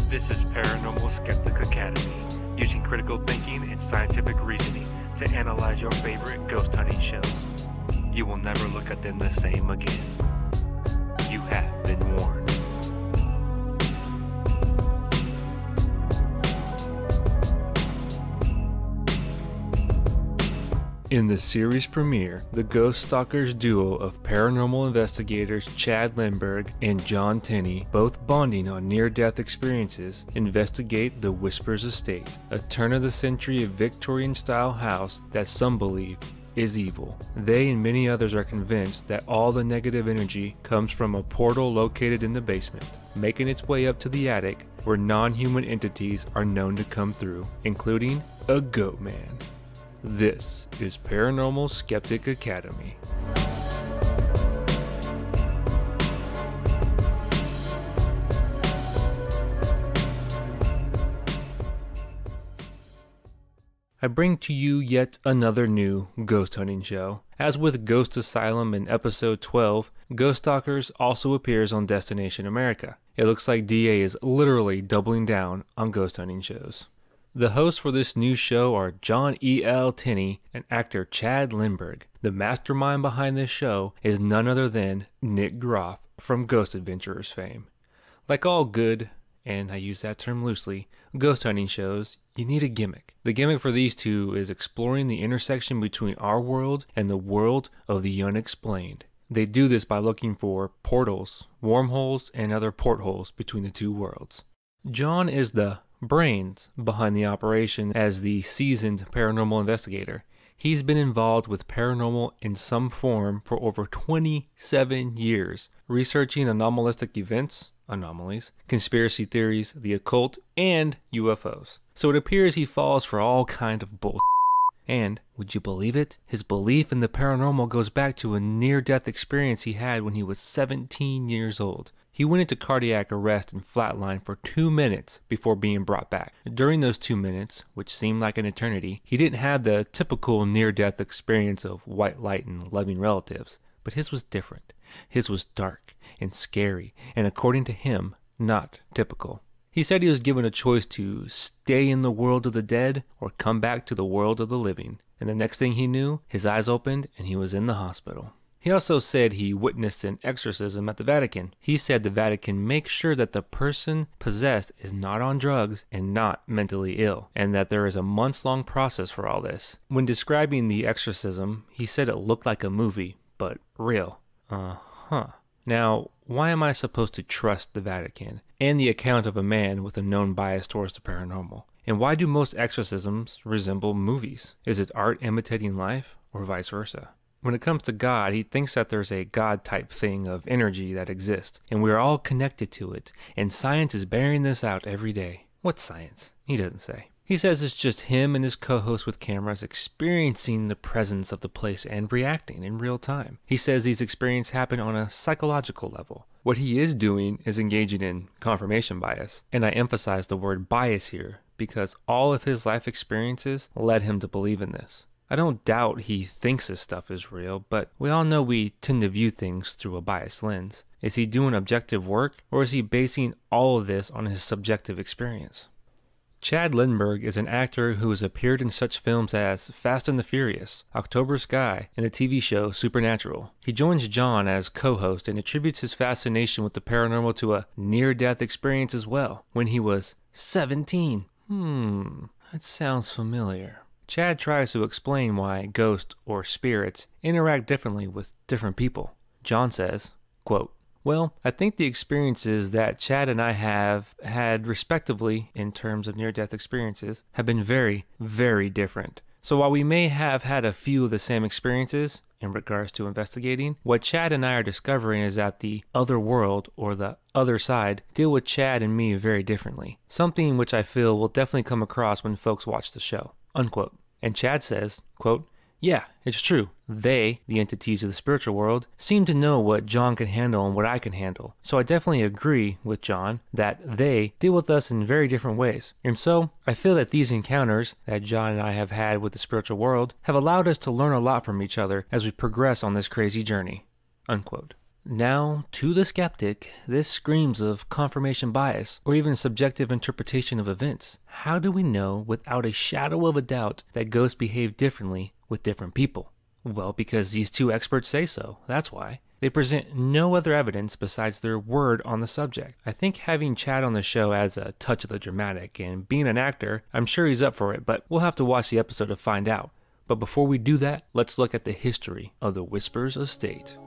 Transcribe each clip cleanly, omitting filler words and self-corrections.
This is Paranormal Skeptic Academy, using critical thinking and scientific reasoning to analyze your favorite ghost hunting shows. You will never look at them the same again. You have been warned. In the series premiere, the Ghost Stalkers duo of paranormal investigators Chad Lindberg and John Tenney, both bonding on near-death experiences, investigate the Whispers Estate, a turn-of-the-century Victorian-style house that some believe is evil. They and many others are convinced that all the negative energy comes from a portal located in the basement, making its way up to the attic where non-human entities are known to come through, including a goat man. This is Paranormal Skeptic Academy. I bring to you yet another new ghost hunting show. As with Ghost Asylum in episode 12, Ghost Stalkers also appears on Destination America. It looks like DA is literally doubling down on ghost hunting shows. The hosts for this new show are John E.L. Tenney and actor Chad Lindberg. The mastermind behind this show is none other than Nick Groff from Ghost Adventurers fame. Like all good, and I use that term loosely, ghost hunting shows, you need a gimmick. The gimmick for these two is exploring the intersection between our world and the world of the unexplained. They do this by looking for portals, wormholes, and other portholes between the two worlds. John is the brains behind the operation as the seasoned paranormal investigator. He's been involved with paranormal in some form for over 27 years, researching anomalistic events, anomalies, conspiracy theories, the occult, and UFOs. So it appears he falls for all kind of bullshit. And, would you believe it? His belief in the paranormal goes back to a near-death experience he had when he was 17 years old. He went into cardiac arrest and flatlined for 2 minutes before being brought back. During those 2 minutes, which seemed like an eternity, he didn't have the typical near-death experience of white light and loving relatives. But his was different. His was dark and scary, and according to him, not typical. He said he was given a choice to stay in the world of the dead or come back to the world of the living. And the next thing he knew, his eyes opened and he was in the hospital. He also said he witnessed an exorcism at the Vatican. He said the Vatican makes sure that the person possessed is not on drugs and not mentally ill, and that there is a months-long process for all this. When describing the exorcism, he said it looked like a movie, but real. Now, why am I supposed to trust the Vatican and the account of a man with a known bias towards the paranormal? And why do most exorcisms resemble movies? Is it art imitating life, or vice versa? When it comes to God, he thinks that there's a God-type thing of energy that exists, and we're all connected to it, and science is bearing this out every day. What science? He doesn't say. He says it's just him and his co-host with cameras experiencing the presence of the place and reacting in real time. He says these experiences happen on a psychological level. What he is doing is engaging in confirmation bias, and I emphasize the word bias here because all of his life experiences led him to believe in this. I don't doubt he thinks this stuff is real, but we all know we tend to view things through a biased lens. Is he doing objective work, or is he basing all of this on his subjective experience? Chad Lindberg is an actor who has appeared in such films as Fast and the Furious, October Sky, and the TV show Supernatural. He joins John as co-host and attributes his fascination with the paranormal to a near-death experience as well, when he was 17. That sounds familiar. Chad tries to explain why ghosts or spirits interact differently with different people. John says, quote, "Well, I think the experiences that Chad and I have had respectively in terms of near-death experiences have been very, very different. So while we may have had a few of the same experiences in regards to investigating, what Chad and I are discovering is that the other world or the other side deal with Chad and me very differently. Something which I feel will definitely come across when folks watch the show." Unquote. And Chad says, quote, "Yeah, it's true. They, the entities of the spiritual world, seem to know what John can handle and what I can handle. So I definitely agree with John that they deal with us in very different ways. And so I feel that these encounters that John and I have had with the spiritual world have allowed us to learn a lot from each other as we progress on this crazy journey." Unquote. Now, to the skeptic, this screams of confirmation bias or even subjective interpretation of events. How do we know without a shadow of a doubt that ghosts behave differently with different people? Well, because these two experts say so, that's why. They present no other evidence besides their word on the subject. I think having Chad on the show adds a touch of the dramatic, and being an actor, I'm sure he's up for it, but we'll have to watch the episode to find out. But before we do that, let's look at the history of the Whispers estate.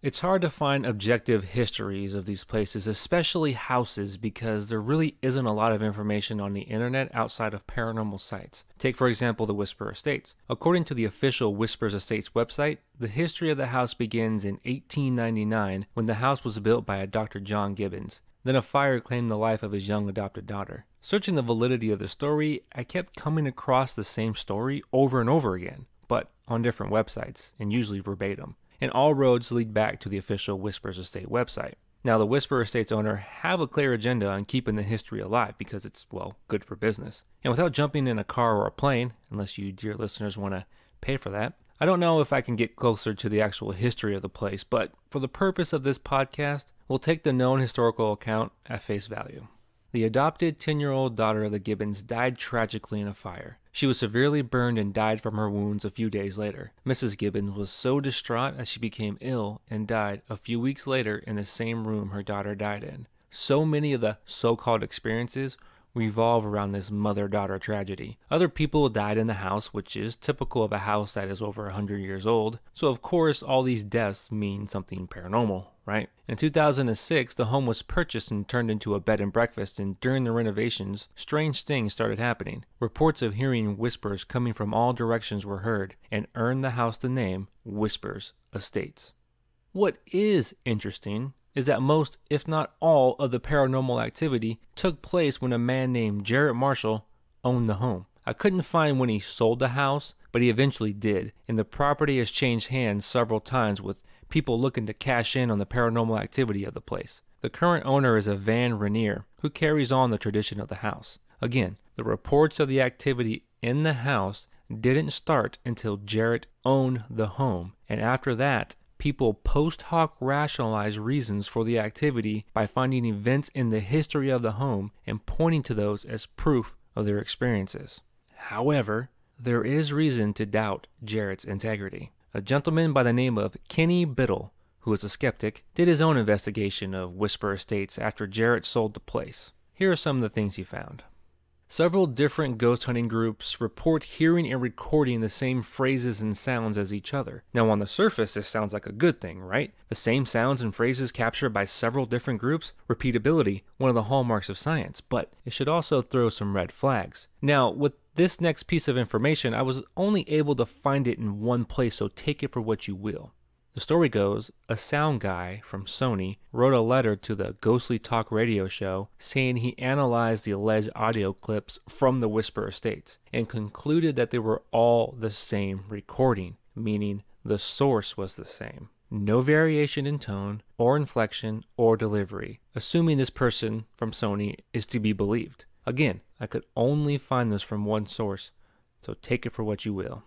It's hard to find objective histories of these places, especially houses, because there really isn't a lot of information on the internet outside of paranormal sites. Take, for example, the Whisper Estates. According to the official Whispers Estates website, the history of the house begins in 1899 when the house was built by a Dr. John Gibbons. Then a fire claimed the life of his young adopted daughter. Searching the validity of the story, I kept coming across the same story over and over again, but on different websites, and usually verbatim. And all roads lead back to the official Whispers Estate website. Now, the Whisper Estate's owner have a clear agenda on keeping the history alive because it's, well, good for business. And without jumping in a car or a plane, unless you dear listeners want to pay for that, I don't know if I can get closer to the actual history of the place, but for the purpose of this podcast, we'll take the known historical account at face value. The adopted 10-year-old daughter of the Gibbons died tragically in a fire. She was severely burned and died from her wounds a few days later. Mrs. Gibbons was so distraught as she became ill and died a few weeks later in the same room her daughter died in. So many of the so-called experiences revolve around this mother-daughter tragedy. Other people died in the house, which is typical of a house that is over 100 years old. So of course, all these deaths mean something paranormal, right? In 2006, the home was purchased and turned into a bed and breakfast, and during the renovations, strange things started happening. Reports of hearing whispers coming from all directions were heard and earned the house the name Whispers Estates. What is interesting is that most, if not all, of the paranormal activity took place when a man named Jarrett Marshall owned the home. I couldn't find when he sold the house, but he eventually did, and the property has changed hands several times with people looking to cash in on the paranormal activity of the place. The current owner is a Van Rainier, who carries on the tradition of the house. Again, the reports of the activity in the house didn't start until Jarrett owned the home, and after that, people post hoc rationalize reasons for the activity by finding events in the history of the home and pointing to those as proof of their experiences. However, there is reason to doubt Jarrett's integrity. A gentleman by the name of Kenny Biddle, who is a skeptic, did his own investigation of Whisper Estates after Jarrett sold the place. Here are some of the things he found. Several different ghost hunting groups report hearing and recording the same phrases and sounds as each other. Now on the surface, this sounds like a good thing, right? The same sounds and phrases captured by several different groups? Repeatability, one of the hallmarks of science, but it should also throw some red flags. Now, with this next piece of information, I was only able to find it in one place, so take it for what you will. The story goes, a sound guy from Sony wrote a letter to the Ghostly Talk radio show saying he analyzed the alleged audio clips from the Whisper Estates and concluded that they were all the same recording, meaning the source was the same. No variation in tone or inflection or delivery, assuming this person from Sony is to be believed. Again, I could only find this from one source, so take it for what you will.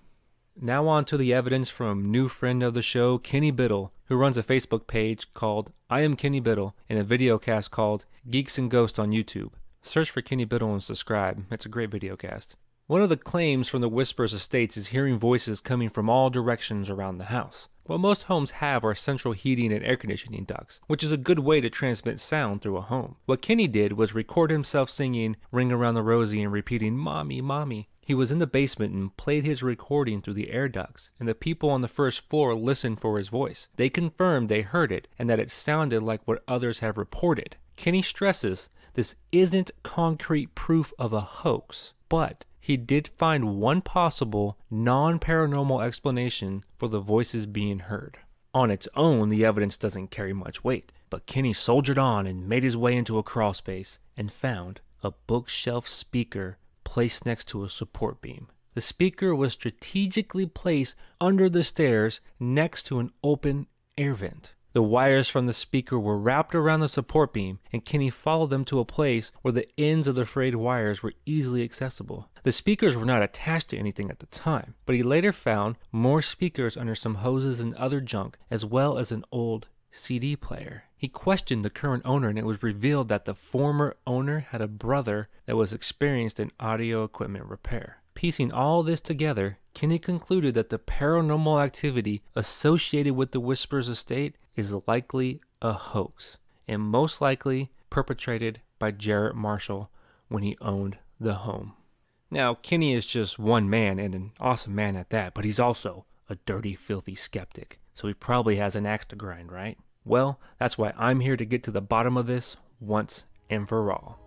Now on to the evidence from new friend of the show, Kenny Biddle, who runs a Facebook page called I Am Kenny Biddle and a videocast called Geeks and Ghosts on YouTube. Search for Kenny Biddle and subscribe. It's a great videocast. One of the claims from the Whispers Estates is hearing voices coming from all directions around the house. What most homes have are central heating and air conditioning ducts, which is a good way to transmit sound through a home. What Kenny did was record himself singing Ring Around the Rosie and repeating, Mommy, Mommy. He was in the basement and played his recording through the air ducts, and the people on the first floor listened for his voice. They confirmed they heard it and that it sounded like what others have reported. Kenny stresses this isn't concrete proof of a hoax, but he did find one possible non-paranormal explanation for the voices being heard. On its own, the evidence doesn't carry much weight, but Kenny soldiered on and made his way into a crawl space and found a bookshelf speaker placed next to a support beam. The speaker was strategically placed under the stairs next to an open air vent. The wires from the speaker were wrapped around the support beam, and Kenny followed them to a place where the ends of the frayed wires were easily accessible. The speakers were not attached to anything at the time, but he later found more speakers under some hoses and other junk, as well as an old CD player. He questioned the current owner, and it was revealed that the former owner had a brother that was experienced in audio equipment repair. Piecing all this together, Kenny concluded that the paranormal activity associated with the Whispers estate is likely a hoax, and most likely perpetrated by Jarrett Marshall when he owned the home. Now, Kenny is just one man, and an awesome man at that, but he's also a dirty, filthy skeptic, so he probably has an axe to grind, right? Well, that's why I'm here to get to the bottom of this once and for all.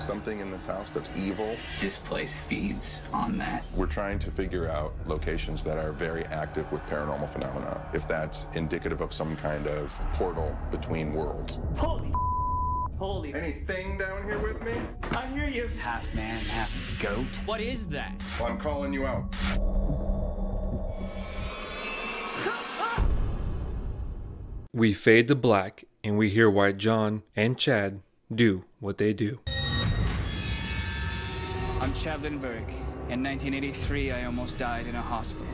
Something in this house that's evil. This place feeds on that. We're trying to figure out locations that are very active with paranormal phenomena, if that's indicative of some kind of portal between worlds. Holy. Anything down here with me? I hear you. Half man, half goat. What is that? Well, I'm calling you out. We fade to black, and we hear why John and Chad do what they do. I'm Chad Lindberg. In 1983, I almost died in a hospital.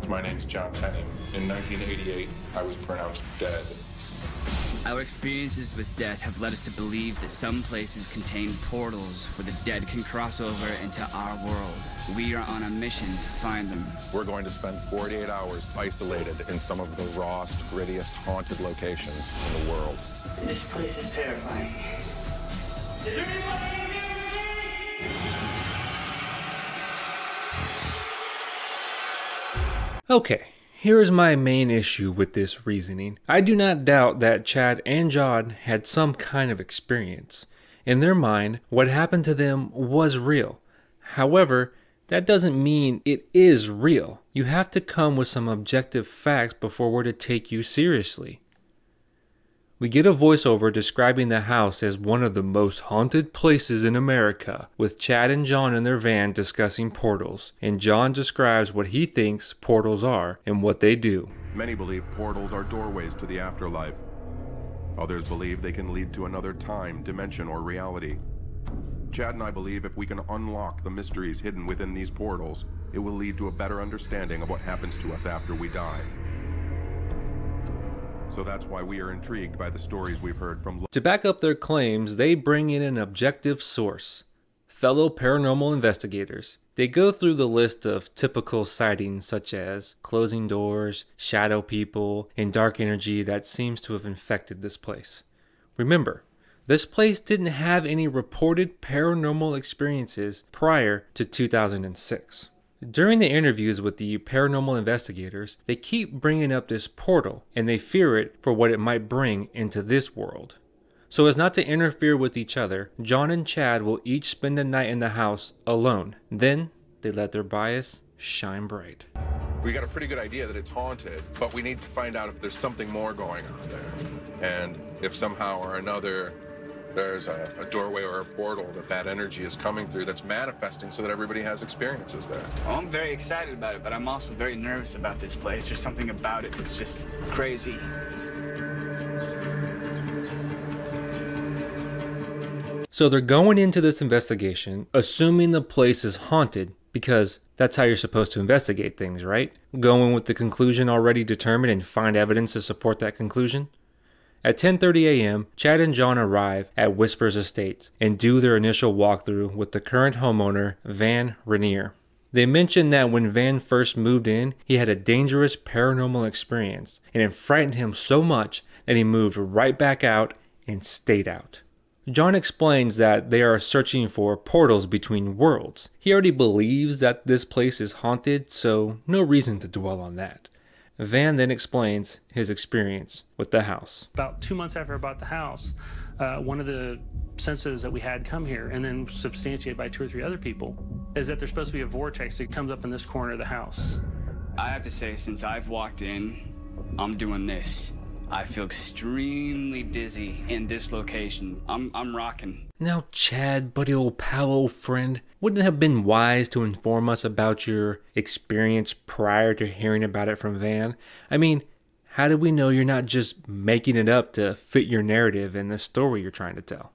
My name's John Tenney. In 1988, I was pronounced dead. Our experiences with death have led us to believe that some places contain portals where the dead can cross over into our world. We are on a mission to find them. We're going to spend 48 hours isolated in some of the rawest, grittiest, haunted locations in the world. This place is terrifying. Is there anybody? Okay, here is my main issue with this reasoning. I do not doubt that Chad and John had some kind of experience. In their mind, what happened to them was real. However, that doesn't mean it is real. You have to come with some objective facts before we're to take you seriously. We get a voiceover describing the house as one of the most haunted places in America, with Chad and John in their van discussing portals, and John describes what he thinks portals are and what they do. Many believe portals are doorways to the afterlife. Others believe they can lead to another time, dimension, or reality. Chad and I believe if we can unlock the mysteries hidden within these portals, it will lead to a better understanding of what happens to us after we die. So that's why we are intrigued by the stories we've heard from... To back up their claims, they bring in an objective source, fellow paranormal investigators. They go through the list of typical sightings such as closing doors, shadow people, and dark energy that seems to have infected this place. Remember, this place didn't have any reported paranormal experiences prior to 2006. During the interviews with the paranormal investigators, they keep bringing up this portal, and they fear it for what it might bring into this world. So as not to interfere with each other, John and Chad will each spend a night in the house alone. Then they let their bias shine bright. We got a pretty good idea that it's haunted, but we need to find out if there's something more going on there. And if somehow or another there's a doorway or a portal that energy is coming through that's manifesting so that everybody has experiences there. Well, I'm very excited about it, but I'm also very nervous about this place. There's something about it that's just crazy. So they're going into this investigation, assuming the place is haunted, because that's how you're supposed to investigate things, right? Going with the conclusion already determined and find evidence to support that conclusion. At 10:30 a.m., Chad and John arrive at Whispers Estates and do their initial walkthrough with the current homeowner, Van Rainier. They mention that when Van first moved in, he had a dangerous paranormal experience, and it frightened him so much that he moved right back out and stayed out. John explains that they are searching for portals between worlds. He already believes that this place is haunted, so no reason to dwell on that. Van then explains his experience with the house. About 2 months after I bought the house, one of the sensitives that we had come here, and then substantiated by 2 or 3 other people, is that there's supposed to be a vortex that comes up in this corner of the house. I have to say, since I've walked in, I'm doing this. I feel extremely dizzy in this location. I'm rocking. Now, Chad, buddy old pal, old friend, wouldn't it have been wise to inform us about your experience prior to hearing about it from Van? I mean, how do we know you're not just making it up to fit your narrative and the story you're trying to tell?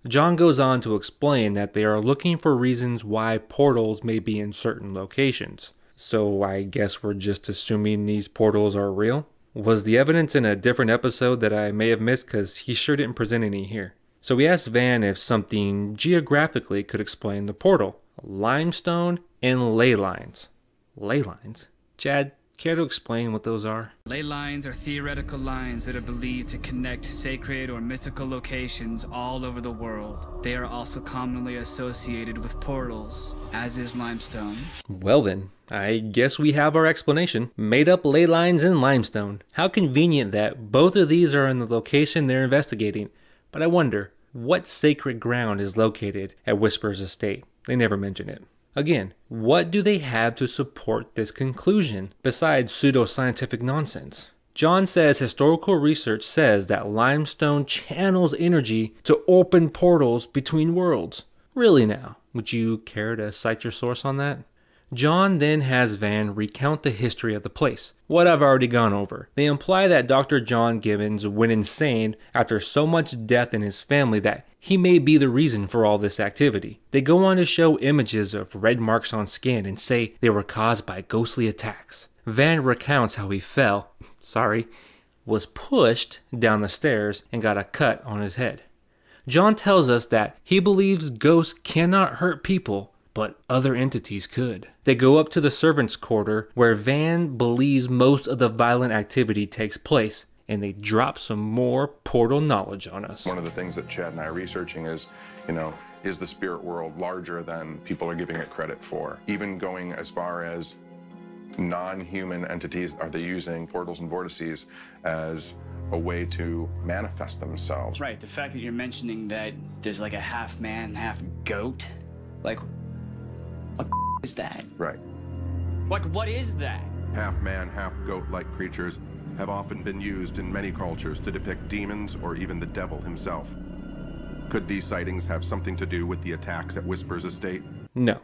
John goes on to explain that they are looking for reasons why portals may be in certain locations. So I guess we're just assuming these portals are real? Was the evidence in a different episode that I may have missed, because he sure didn't present any here? So we asked Van if something geographically could explain the portal. Limestone and ley lines. Ley lines? Chad, care to explain what those are? Ley lines are theoretical lines that are believed to connect sacred or mystical locations all over the world. They are also commonly associated with portals, as is limestone. Well then, I guess we have our explanation. Made up ley lines and limestone. How convenient that both of these are in the location they're investigating. But I wonder, what sacred ground is located at Whisper's estate? They never mention it. Again, what do they have to support this conclusion besides pseudoscientific nonsense? John says historical research says that limestone channels energy to open portals between worlds. Really now? Would you care to cite your source on that? John then has Van recount the history of the place, what I've already gone over. They imply that Dr. John Gibbons went insane after so much death in his family that he may be the reason for all this activity. They go on to show images of red marks on skin and say they were caused by ghostly attacks. Van recounts how he was pushed down the stairs and got a cut on his head. John tells us that he believes ghosts cannot hurt people, but other entities could. They go up to the servants' quarter where Van believes most of the violent activity takes place, and they drop some more portal knowledge on us. One of the things that Chad and I are researching is, is the spirit world larger than people are giving it credit for? Even going as far as non-human entities, are they using portals and vortices as a way to manifest themselves? Right, the fact that you're mentioning that there's like a half man, half goat, like, what is that? Right. Like, what is that? Half man, half goat-like creatures have often been used in many cultures to depict demons or even the devil himself. Could these sightings have something to do with the attacks at Whisper's estate? No,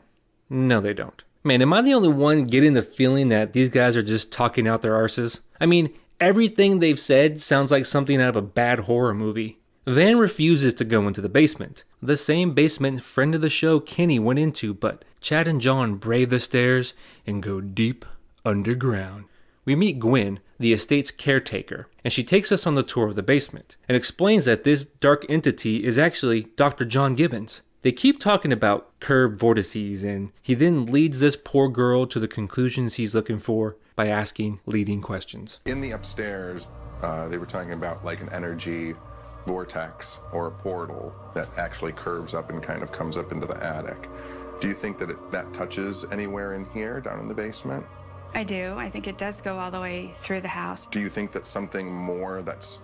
they don't. Man, am I the only one getting the feeling that these guys are just talking out their arses? I mean, everything they've said sounds like something out of a bad horror movie. Van refuses to go into the basement, the same basement friend of the show Kenny went into, but Chad and John brave the stairs and go deep underground. We meet Gwen, the estate's caretaker, and she takes us on the tour of the basement and explains that this dark entity is actually Dr. John Gibbons. They keep talking about curved vortices, and he then leads this poor girl to the conclusions he's looking for by asking leading questions. In the upstairs, they were talking about like an energy vortex or a portal that actually curves up and kind of comes up into the attic. Do you think that that touches anywhere in here, down in the basement? I do. I think it does go all the way through the house. Do you think that something more that's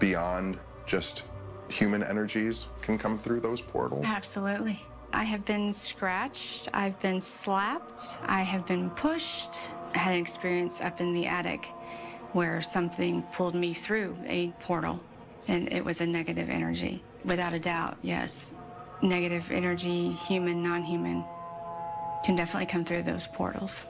beyond just human energies can come through those portals? Absolutely. I have been scratched. I've been slapped. I have been pushed. I had an experience up in the attic where something pulled me through a portal, and it was a negative energy. Without a doubt, yes. Negative energy, human, non-human, can definitely come through those portals.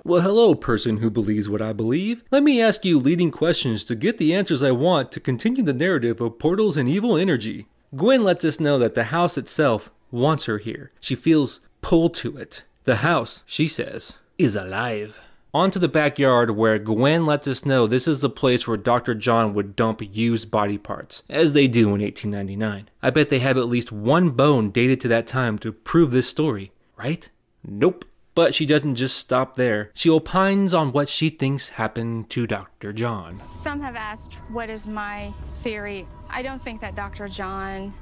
Well, hello, person who believes what I believe. Let me ask you leading questions to get the answers I want to continue the narrative of portals and evil energy. Gwen lets us know that the house itself wants her here. She feels pulled to it. The house, she says, is alive. On to the backyard where Gwen lets us know this is the place where Dr. John would dump used body parts, as they do in 1899. I bet they have at least one bone dated to that time to prove this story, right? Nope. But she doesn't just stop there. She opines on what she thinks happened to Dr. John. Some have asked, what is my theory? I don't think that Dr. John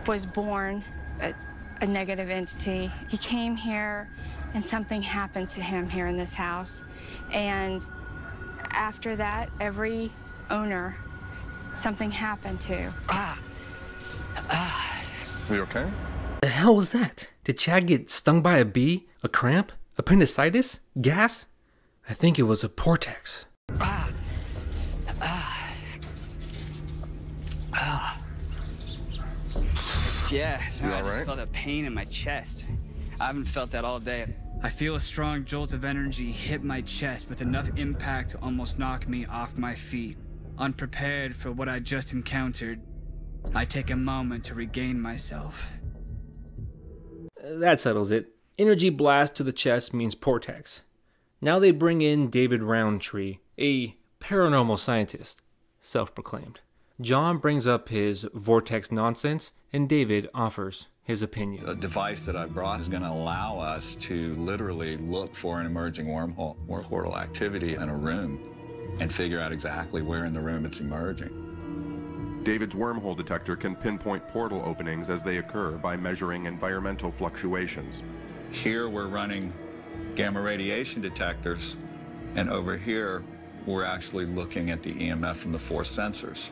was born a negative entity. He came here and something happened to him here in this house. And After that, every owner, something happened to. Are you okay? The hell was that? Did Chad get stung by a bee? A cramp? Appendicitis? Gas? I think it was a portex. Yeah, no, I all just right? felt a pain in my chest. I haven't felt that all day. I feel a strong jolt of energy hit my chest with enough impact to almost knock me off my feet. Unprepared for what I just encountered, I take a moment to regain myself. That settles it. Energy blast to the chest means portex. Now they bring in David Roundtree, a paranormal scientist, self-proclaimed. John brings up his vortex nonsense, and David offers his opinion. The device that I brought is going to allow us to literally look for an emerging wormhole or portal activity in a room and figure out exactly where in the room it's emerging. David's wormhole detector can pinpoint portal openings as they occur by measuring environmental fluctuations. Here we're running gamma radiation detectors, and over here we're actually looking at the EMF from the force sensors.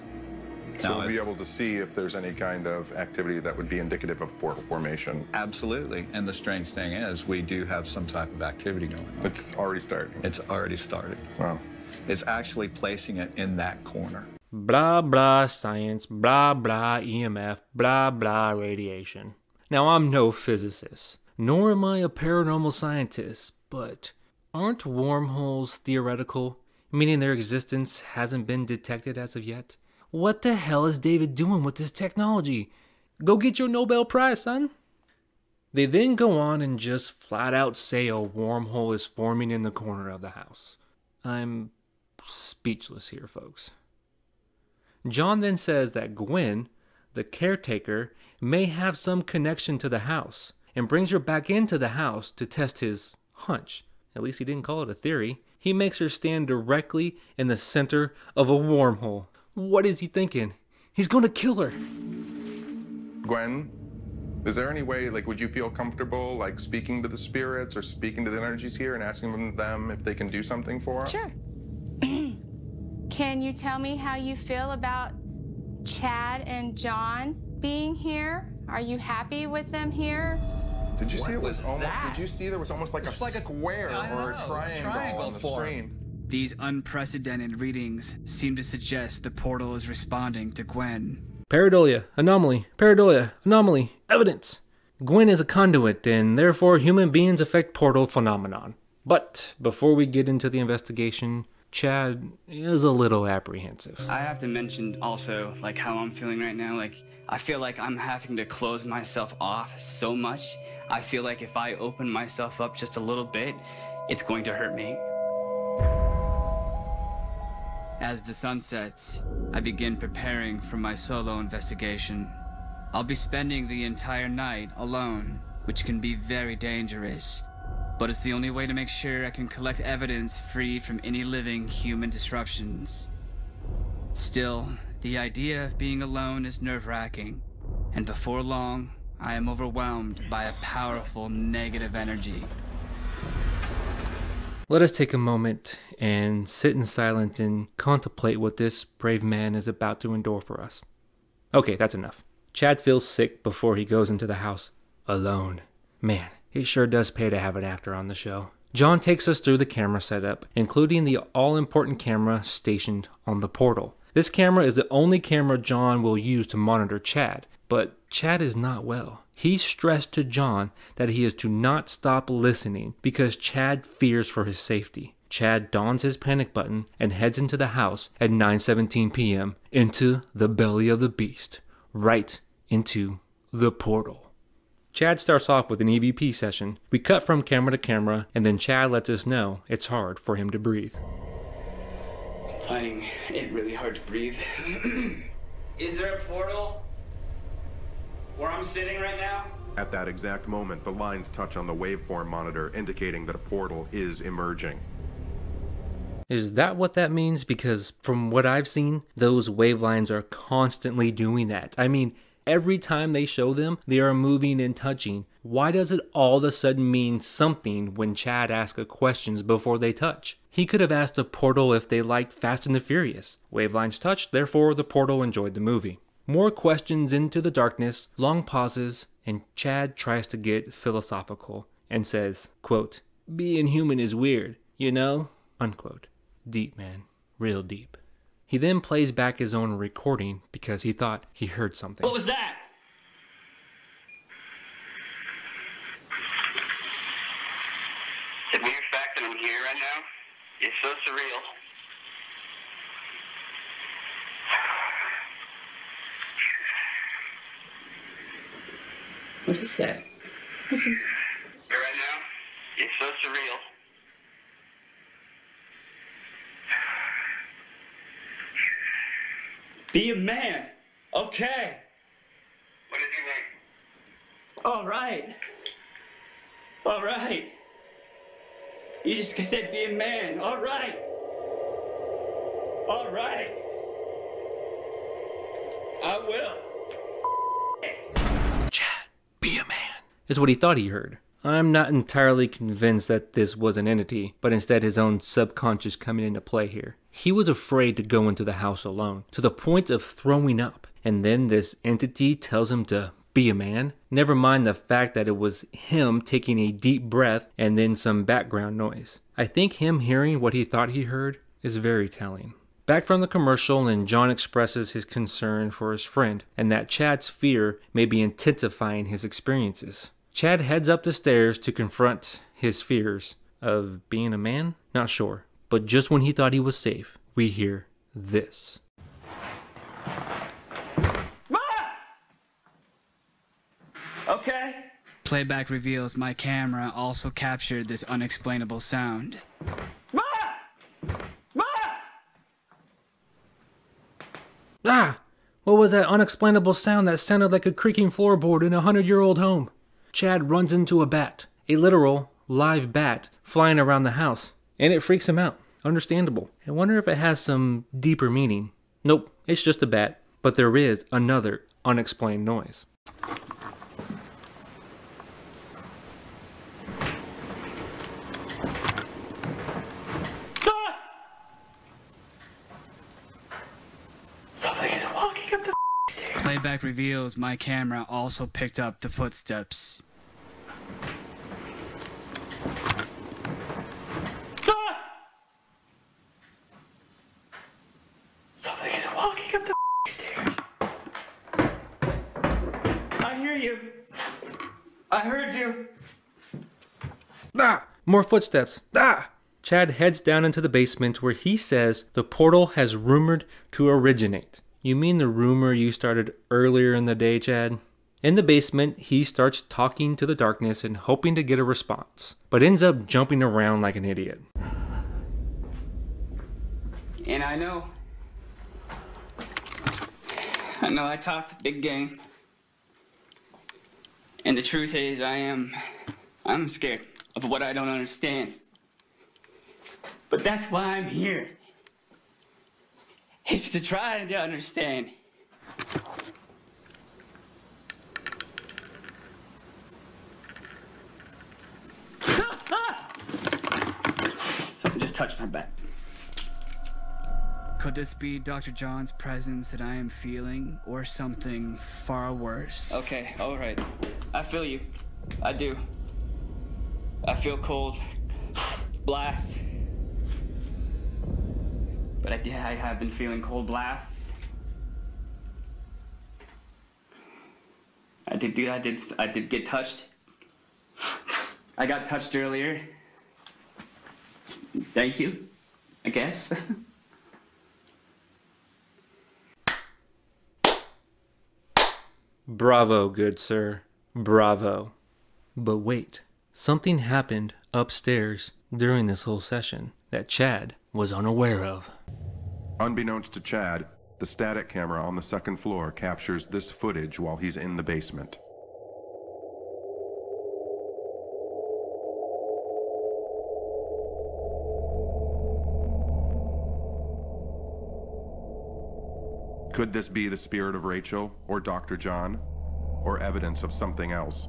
So Now, we'll be able to see if there's any kind of activity that would be indicative of portal formation. Absolutely, and the strange thing is we do have some type of activity going on. It's already starting. It's already started. Wow. It's actually placing it in that corner. Blah blah science, blah blah EMF, blah blah radiation. Now I'm no physicist, nor am I a paranormal scientist, but aren't wormholes theoretical, meaning their existence hasn't been detected as of yet? What the hell is David doing with this technology? Go get your Nobel Prize, son. They then go on and just flat out say a wormhole is forming in the corner of the house. I'm speechless here, folks. John then says that Gwen, the caretaker, may have some connection to the house and brings her back into the house to test his hunch. At least he didn't call it a theory. He makes her stand directly in the center of a wormhole. What is he thinking? He's going to kill her. Gwen, is there any way, like, would you feel comfortable, like, speaking to the spirits or speaking to the energies here and asking them if they can do something for us? Sure. Can you tell me how you feel about Chad and John being here? Are you happy with them here? Did you see What it was was almost? that? Did you see there was almost like It's a like a- square I or know, a a triangle triangle on the form. screen? These unprecedented readings seem to suggest the portal is responding to Gwen. Pareidolia, anomaly, evidence. Gwen is a conduit, and therefore human beings affect portal phenomenon. But before we get into the investigation, Chad is a little apprehensive. I have to mention also, like, how I'm feeling right now. Like, I feel like I'm having to close myself off so much. I feel like if I open myself up just a little bit, it's going to hurt me. As the sun sets, I begin preparing for my solo investigation. I'll be spending the entire night alone, which can be very dangerous. But it's the only way to make sure I can collect evidence free from any living human disruptions. Still, the idea of being alone is nerve-wracking, and before long, I am overwhelmed by a powerful negative energy. Let us take a moment and sit in silence and contemplate what this brave man is about to endure for us. Okay, that's enough. Chad feels sick before he goes into the house alone. Man, it sure does pay to have an actor on the show. John takes us through the camera setup, including the all-important camera stationed on the portal. This camera is the only camera John will use to monitor Chad, but Chad is not well. He stressed to John that he is to not stop listening because Chad fears for his safety. Chad dons his panic button and heads into the house at 9:17 p.m. into the belly of the beast, right into the portal. Chad starts off with an EVP session. We cut from camera to camera, and then Chad lets us know it's hard for him to breathe. Finding it really hard to breathe. Is there a portal where I'm sitting right now? At that exact moment, the lines touch on the waveform monitor, indicating that a portal is emerging. Is that what that means? Because from what I've seen, those wave lines are constantly doing that. I mean, Every time they show them, they are moving and touching. Why does it all of a sudden mean something when Chad asks questions before they touch? He could have asked a portal if they liked Fast and the Furious. Wavelines touched, therefore the portal enjoyed the movie. More questions into the darkness, long pauses, and Chad tries to get philosophical and says, quote, "Being human is weird, you know?" Unquote. Deep, man. Real deep. He then plays back his own recording because he thought he heard something. What was that? The mere fact that I'm here right now is so surreal. What is that? This is... Here right now is so surreal. Be a man. Okay. What is your name? All right. All right. You just said be a man. All right. All right. I will. Chad, be a man, is what he thought he heard. I'm not entirely convinced that this was an entity, but instead his own subconscious coming into play here. He was afraid to go into the house alone, to the point of throwing up, and then this entity tells him to be a man? Never mind the fact that it was him taking a deep breath and then some background noise. I think him hearing what he thought he heard is very telling. Back from the commercial, and John expresses his concern for his friend and that Chad's fear may be intensifying his experiences. Chad heads up the stairs to confront his fears of being a man? Not sure. But just when he thought he was safe, we hear this. Okay. Playback reveals my camera also captured this unexplainable sound. Ah! What was that unexplainable sound that sounded like a creaking floorboard in a 100-year-old home? Chad runs into a bat, a literal, live bat, flying around the house, and it freaks him out. Understandable. I wonder if it has some deeper meaning. Nope, it's just a bat, but there is another unexplained noise. Somebody's walking up the stairs. Playback reveals my camera also picked up the footsteps. Somebody's walking up the stairs. I hear you. I heard you. Ah! More footsteps. Ah! Chad heads down into the basement where he says the portal has rumored to originate. You mean the rumor you started earlier in the day, Chad? In the basement, he starts talking to the darkness and hoping to get a response, but ends up jumping around like an idiot. And I know I talked a big game. And the truth is I'm scared of what I don't understand. But that's why I'm here. Is to try to understand. Something just touched my back. Could this be Dr. John's presence that I am feeling, or something far worse? Okay, all right. I feel you. I do. I feel cold. Blast. But I have been feeling cold blasts. I did get touched. I got touched earlier. Thank you, I guess. Bravo, good sir. Bravo. But wait, something happened upstairs during this whole session that Chad was unaware of. Unbeknownst to Chad, the static camera on the second floor captures this footage while he's in the basement. Could this be the spirit of Rachel or Dr. John? Or evidence of something else?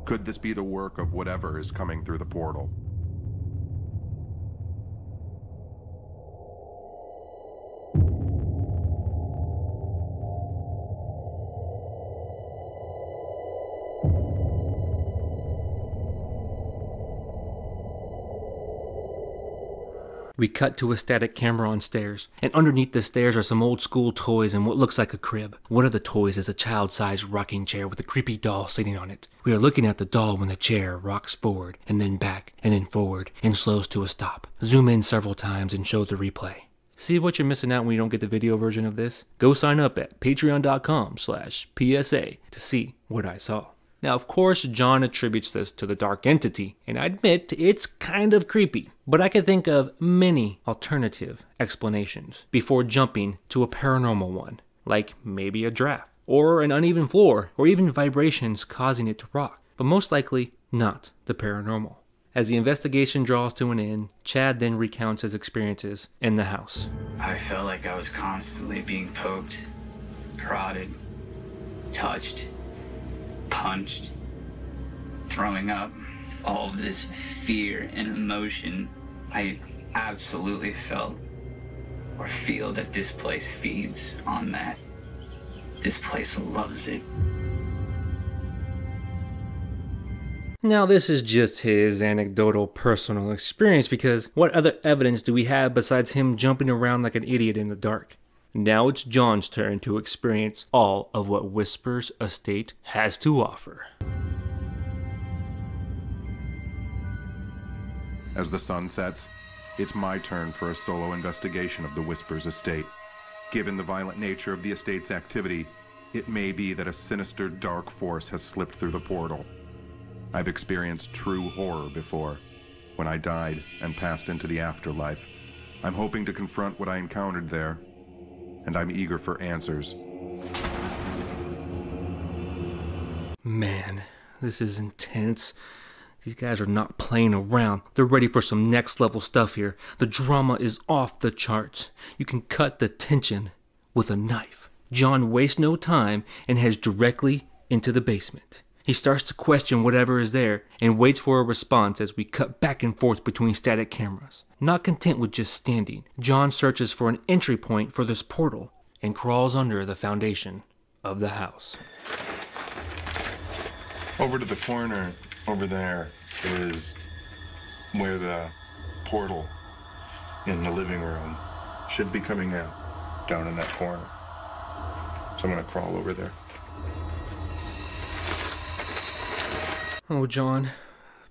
Could this be the work of whatever is coming through the portal? We cut to a static camera on stairs, and underneath the stairs are some old school toys and what looks like a crib. One of the toys is a child-sized rocking chair with a creepy doll sitting on it. We are looking at the doll when the chair rocks forward, and then back, and then forward, and slows to a stop. Zoom in several times and show the replay. See what you're missing out when you don't get the video version of this? Go sign up at patreon.com/PSA to see what I saw. Now, of course, John attributes this to the dark entity, and I admit it's kind of creepy, but I can think of many alternative explanations before jumping to a paranormal one, like maybe a draft, or an uneven floor, or even vibrations causing it to rock, but most likely not the paranormal. As the investigation draws to an end, Chad then recounts his experiences in the house. I felt like I was constantly being poked, prodded, touched, punched, throwing up, all of this fear and emotion. I absolutely felt or feel that this place feeds on that. This place loves it. Now, this is just his anecdotal personal experience because what other evidence do we have besides him jumping around like an idiot in the dark? Now it's John's turn to experience all of what Whispers Estate has to offer. As the sun sets, it's my turn for a solo investigation of the Whispers Estate. Given the violent nature of the estate's activity, it may be that a sinister dark force has slipped through the portal. I've experienced true horror before, when I died and passed into the afterlife. I'm hoping to confront what I encountered there, and I'm eager for answers. Man, this is intense. These guys are not playing around. They're ready for some next level stuff here. The drama is off the charts. You can cut the tension with a knife. John wastes no time and heads directly into the basement. He starts to question whatever is there and waits for a response as we cut back and forth between static cameras. Not content with just standing, John searches for an entry point for this portal and crawls under the foundation of the house. Over to the corner, over there, is where the portal in the living room should be coming out, down in that corner. So I'm gonna crawl over there. Oh, John,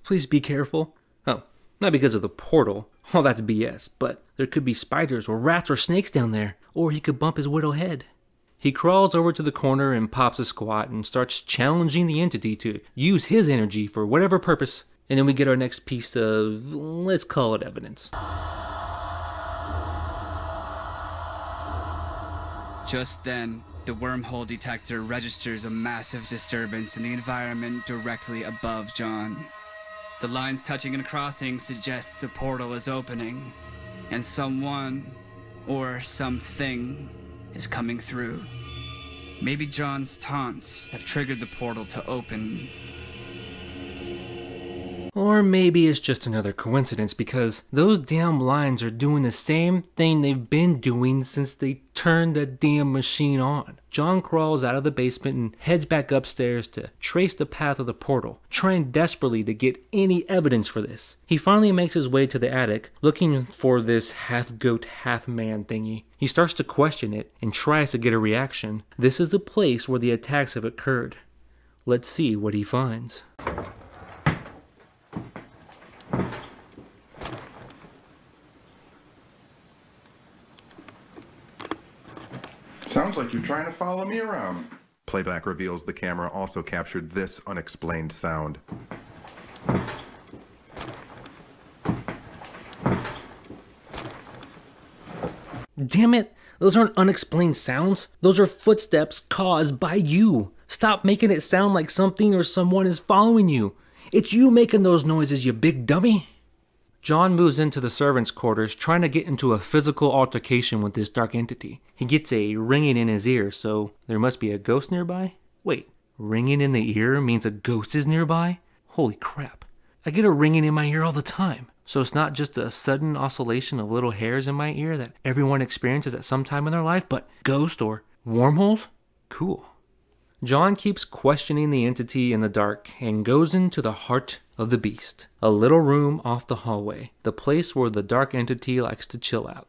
please be careful. Oh, not because of the portal. Oh, that's BS, but there could be spiders or rats or snakes down there, or he could bump his widow head. He crawls over to the corner and pops a squat and starts challenging the entity to use his energy for whatever purpose, and then we get our next piece of, let's call it evidence. Just then, the wormhole detector registers a massive disturbance in the environment directly above John. The lines touching and crossing suggests a portal is opening, and someone or something is coming through. Maybe John's taunts have triggered the portal to open. Or maybe it's just another coincidence because those damn lines are doing the same thing they've been doing since they turned the damn machine on. John crawls out of the basement and heads back upstairs to trace the path of the portal, trying desperately to get any evidence for this. He finally makes his way to the attic, looking for this half-goat, half-man thingy. He starts to question it and tries to get a reaction. This is the place where the attacks have occurred. Let's see what he finds. Sounds like you're trying to follow me around. Playback reveals the camera also captured this unexplained sound. Damn it! Those aren't unexplained sounds. Those are footsteps caused by you. Stop making it sound like something or someone is following you. It's you making those noises, you big dummy. John moves into the servants' quarters trying to get into a physical altercation with this dark entity. He gets a ringing in his ear, so there must be a ghost nearby? Wait, ringing in the ear means a ghost is nearby? Holy crap. I get a ringing in my ear all the time. So it's not just a sudden oscillation of little hairs in my ear that everyone experiences at some time in their life, but ghost or wormholes? Cool. John keeps questioning the entity in the dark and goes into the heart of the beast, a little room off the hallway, the place where the dark entity likes to chill out.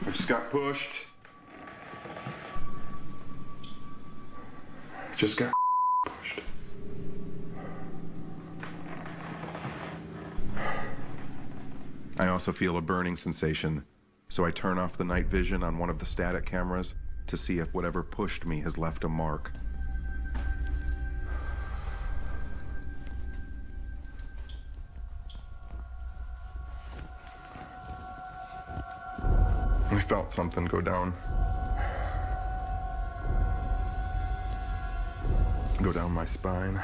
I just got pushed. Just got pushed. I also feel a burning sensation, so I turn off the night vision on one of the static cameras to see if whatever pushed me has left a mark. I felt something go down. Go down my spine.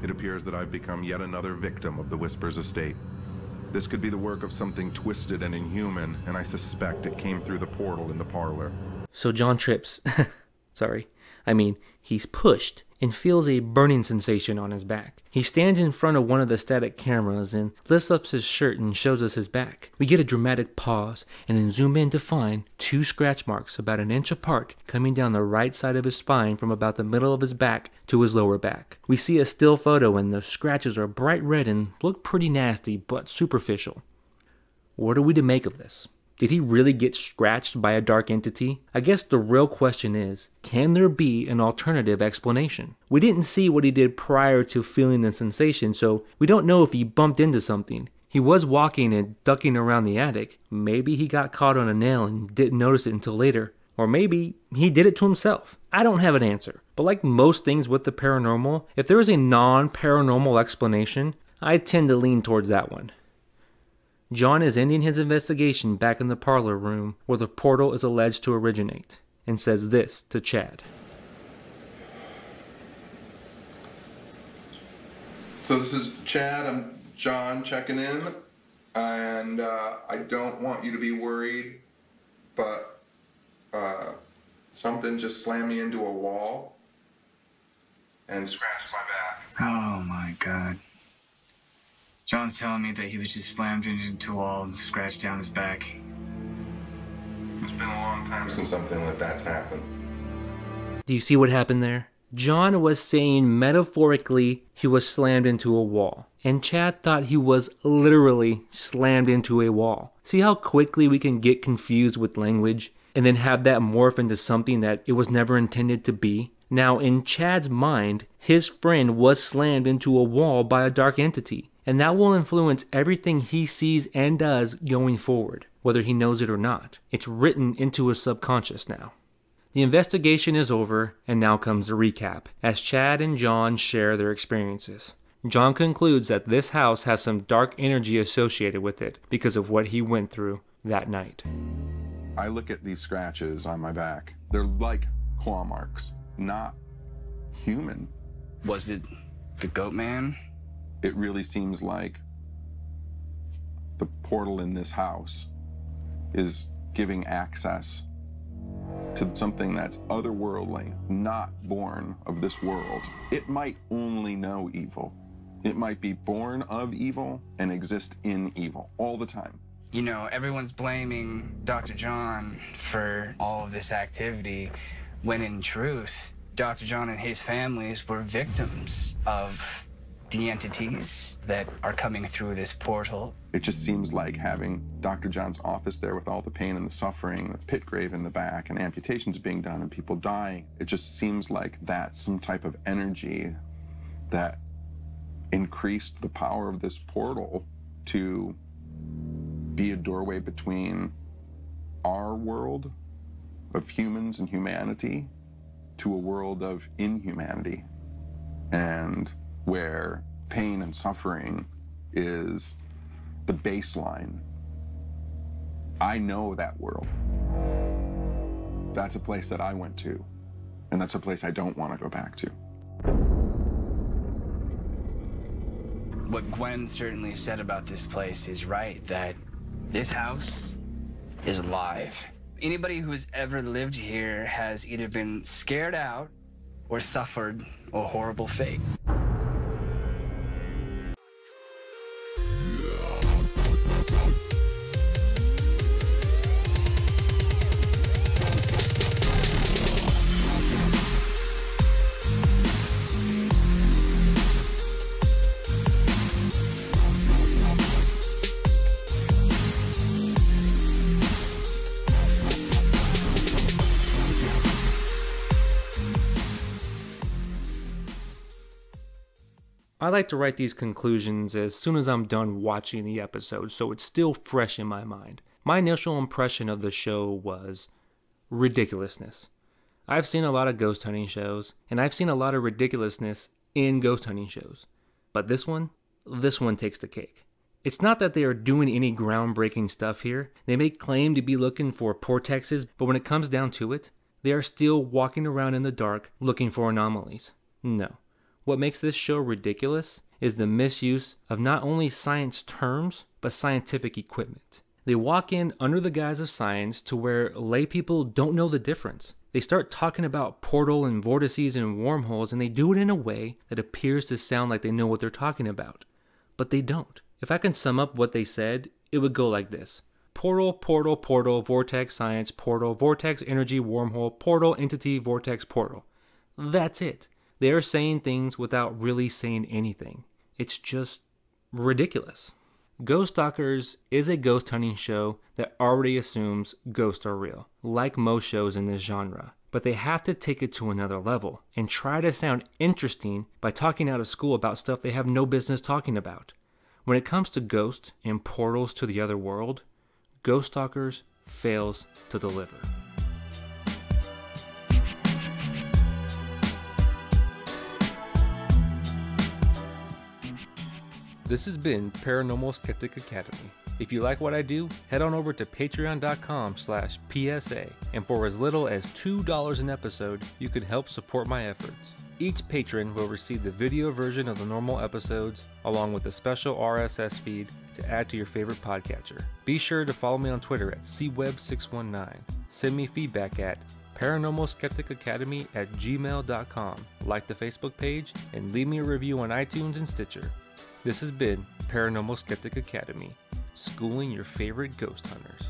It appears that I've become yet another victim of the Whisper's estate. This could be the work of something twisted and inhuman, and I suspect it came through the portal in the parlor. So John trips. He's pushed and feels a burning sensation on his back. He stands in front of one of the static cameras and lifts up his shirt and shows us his back. We get a dramatic pause and then zoom in to find 2 scratch marks about an inch apart coming down the right side of his spine from about the middle of his back to his lower back. We see a still photo and the scratches are bright red and look pretty nasty but superficial. What are we to make of this? Did he really get scratched by a dark entity? I guess the real question is, can there be an alternative explanation? We didn't see what he did prior to feeling the sensation, so we don't know if he bumped into something. He was walking and ducking around the attic. Maybe he got caught on a nail and didn't notice it until later. Or maybe he did it to himself. I don't have an answer. But like most things with the paranormal, if there is a non-paranormal explanation, I tend to lean towards that one. John is ending his investigation back in the parlor room where the portal is alleged to originate, and says this to Chad. So this is Chad, I'm John checking in, and I don't want you to be worried, but something just slammed me into a wall and scratched my back. Oh my God. John's telling me that he was just slammed into a wall and scratched down his back. It's been a long time since something like that's happened. Do you see what happened there? John was saying metaphorically he was slammed into a wall, and Chad thought he was literally slammed into a wall. See how quickly we can get confused with language and then have that morph into something that it was never intended to be? Now, in Chad's mind, his friend was slammed into a wall by a dark entity. And that will influence everything he sees and does going forward, whether he knows it or not. It's written into his subconscious now. The investigation is over, and now comes the recap, as Chad and John share their experiences. John concludes that this house has some dark energy associated with it because of what he went through that night. I look at these scratches on my back. They're like claw marks, not human. Was it the goat man? It really seems like the portal in this house is giving access to something that's otherworldly, not born of this world. It might only know evil. It might be born of evil and exist in evil all the time. You know, everyone's blaming Dr. John for all of this activity, when in truth, Dr. John and his families were victims of the entities that are coming through this portal. It just seems like having Dr. John's office there with all the pain and the suffering, the pit grave in the back, and amputations being done and people dying. It just seems like that's some type of energy that increased the power of this portal to be a doorway between our world of humans and humanity to a world of inhumanity, and where pain and suffering is the baseline. I know that world. That's a place that I went to, and that's a place I don't want to go back to. What Gwen certainly said about this place is right, that this house is alive. Anybody who's ever lived here has either been scared out or suffered a horrible fate. I like to write these conclusions as soon as I'm done watching the episode, so it's still fresh in my mind. My initial impression of the show was ridiculousness. I've seen a lot of ghost hunting shows, and I've seen a lot of ridiculousness in ghost hunting shows. But this one takes the cake. It's not that they are doing any groundbreaking stuff here. They may claim to be looking for vortexes, but when it comes down to it, they are still walking around in the dark looking for anomalies. No. What makes this show ridiculous is the misuse of not only science terms, but scientific equipment. They walk in under the guise of science to where lay people don't know the difference. They start talking about portal and vortices and wormholes, and they do it in a way that appears to sound like they know what they're talking about. But they don't. If I can sum up what they said, it would go like this. Portal, portal, portal, vortex, science, portal, vortex, energy, wormhole, portal, entity, vortex, portal. That's it. They are saying things without really saying anything. It's just ridiculous. Ghost Stalkers is a ghost hunting show that already assumes ghosts are real, like most shows in this genre. But they have to take it to another level and try to sound interesting by talking out of school about stuff they have no business talking about. When it comes to ghosts and portals to the other world, Ghost Stalkers fails to deliver. This has been Paranormal Skeptic Academy. If you like what I do, head on over to patreon.com/PSA, and for as little as $2 an episode, you can help support my efforts. Each patron will receive the video version of the normal episodes, along with a special RSS feed to add to your favorite podcatcher. Be sure to follow me on Twitter at cweb619. Send me feedback at paranormalskepticacademy@gmail.com. Like the Facebook page, and leave me a review on iTunes and Stitcher. This has been Paranormal Skeptic Academy, schooling your favorite ghost hunters.